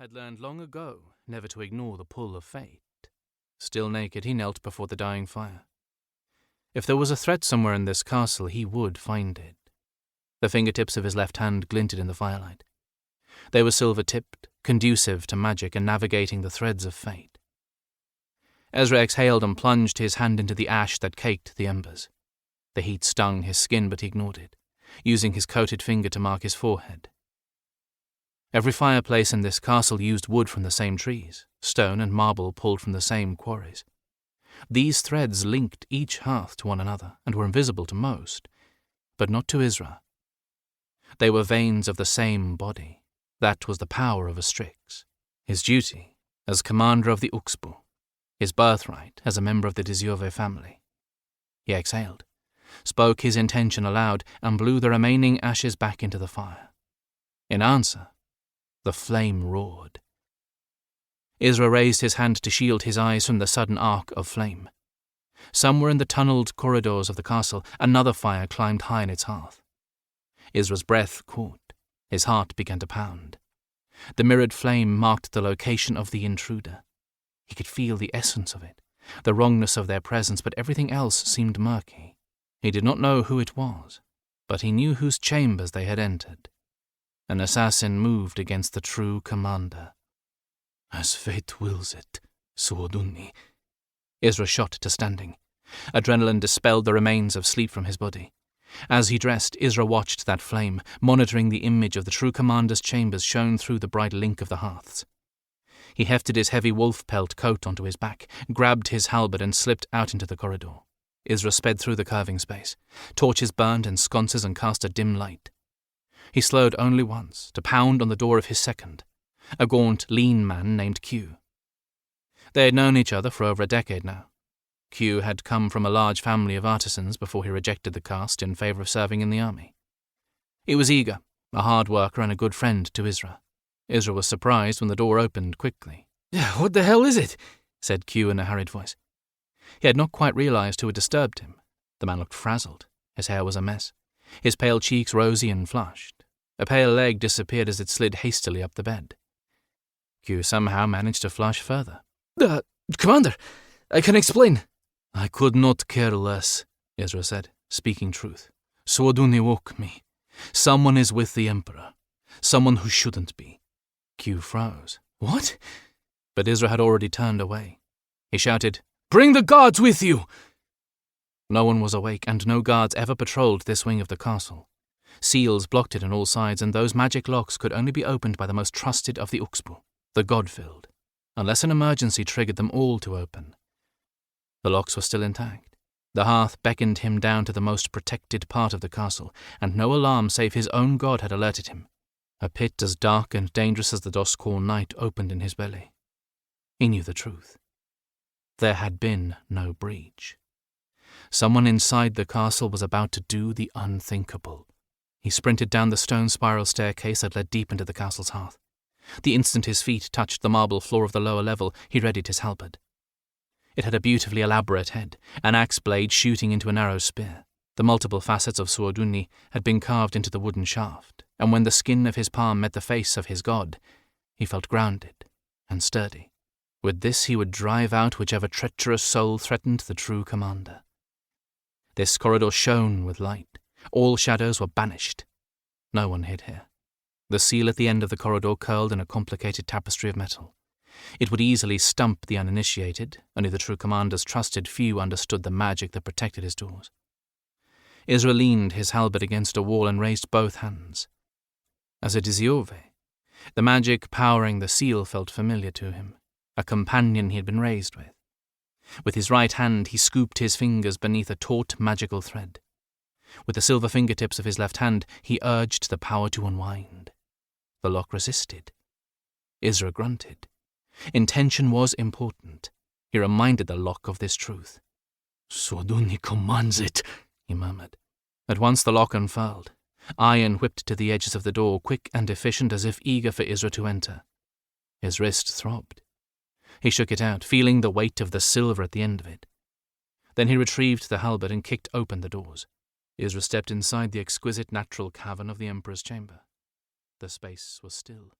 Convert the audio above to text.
had learned long ago never to ignore the pull of fate. Still naked, he knelt before the dying fire. If there was a threat somewhere in this castle, he would find it. The fingertips of his left hand glinted in the firelight. They were silver-tipped, conducive to magic and navigating the threads of fate. Ezra exhaled and plunged his hand into the ash that caked the embers. The heat stung his skin, but he ignored it, using his coated finger to mark his forehead. Every fireplace in this castle used wood from the same trees, stone and marble pulled from the same quarries. These threads linked each hearth to one another and were invisible to most, but not to Izra. They were veins of the same body. That was the power of a Strix, his duty as commander of the Uxbu, his birthright as a member of the Dziove family. He exhaled, spoke his intention aloud, and blew the remaining ashes back into the fire. In answer, the flame roared. Izra raised his hand to shield his eyes from the sudden arc of flame. Somewhere in the tunnelled corridors of the castle, another fire climbed high in its hearth. Izra's breath caught. His heart began to pound. The mirrored flame marked the location of the intruder. He could feel the essence of it, the wrongness of their presence, but everything else seemed murky. He did not know who it was, but he knew whose chambers they had entered. An assassin moved against the true commander. As fate wills it, Suodunni. Izra shot to standing. Adrenaline dispelled the remains of sleep from his body. As he dressed, Izra watched that flame, monitoring the image of the true commander's chambers shone through the bright link of the hearths. He hefted his heavy wolf pelt coat onto his back, grabbed his halberd and slipped out into the corridor. Izra sped through the curving space. Torches burned in sconces and cast a dim light. He slowed only once, to pound on the door of his second, a gaunt, lean man named Q. They had known each other for over a decade now. Q had come from a large family of artisans before he rejected the caste in favor of serving in the army. He was eager, a hard worker and a good friend to Izra. Izra was surprised when the door opened quickly. "What the hell is it?" said Q in a hurried voice. He had not quite realized who had disturbed him. The man looked frazzled. His hair was a mess, his pale cheeks rosy and flushed. A pale leg disappeared as it slid hastily up the bed. Q somehow managed to flush further. Commander, I can explain." "I could not care less," Izra said, speaking truth. "Suodunni woke me. Someone is with the Emperor. Someone who shouldn't be." Q froze. "What?" But Izra had already turned away. He shouted, "Bring the guards with you!" No one was awake, and no guards ever patrolled this wing of the castle. Seals blocked it on all sides, and those magic locks could only be opened by the most trusted of the Uxbu, the God-filled, unless an emergency triggered them all to open. The locks were still intact. The hearth beckoned him down to the most protected part of the castle, and no alarm save his own god had alerted him. A pit as dark and dangerous as the Doskor night opened in his belly. He knew the truth. There had been no breach. Someone inside the castle was about to do the unthinkable. He sprinted down the stone spiral staircase that led deep into the castle's hearth. The instant his feet touched the marble floor of the lower level, he readied his halberd. It had a beautifully elaborate head, an axe blade shooting into a narrow spear. The multiple facets of Suodunni had been carved into the wooden shaft, and when the skin of his palm met the face of his god, he felt grounded and sturdy. With this he would drive out whichever treacherous soul threatened the true commander. This corridor shone with light. All shadows were banished. No one hid here. The seal at the end of the corridor curled in a complicated tapestry of metal. It would easily stump the uninitiated. Only the true commander's trusted few understood the magic that protected his doors. Izra leaned his halberd against a wall and raised both hands. As a Dziove, the magic powering the seal felt familiar to him, a companion he had been raised with. With his right hand he scooped his fingers beneath a taut magical thread. With the silver fingertips of his left hand, he urged the power to unwind. The lock resisted. Izra grunted. Intention was important. He reminded the lock of this truth. "Suodunni commands it," he murmured. At once the lock unfurled. Iron whipped to the edges of the door, quick and efficient as if eager for Izra to enter. His wrist throbbed. He shook it out, feeling the weight of the silver at the end of it. Then he retrieved the halberd and kicked open the doors. Izra stepped inside the exquisite natural cavern of the Emperor's chamber. The space was still.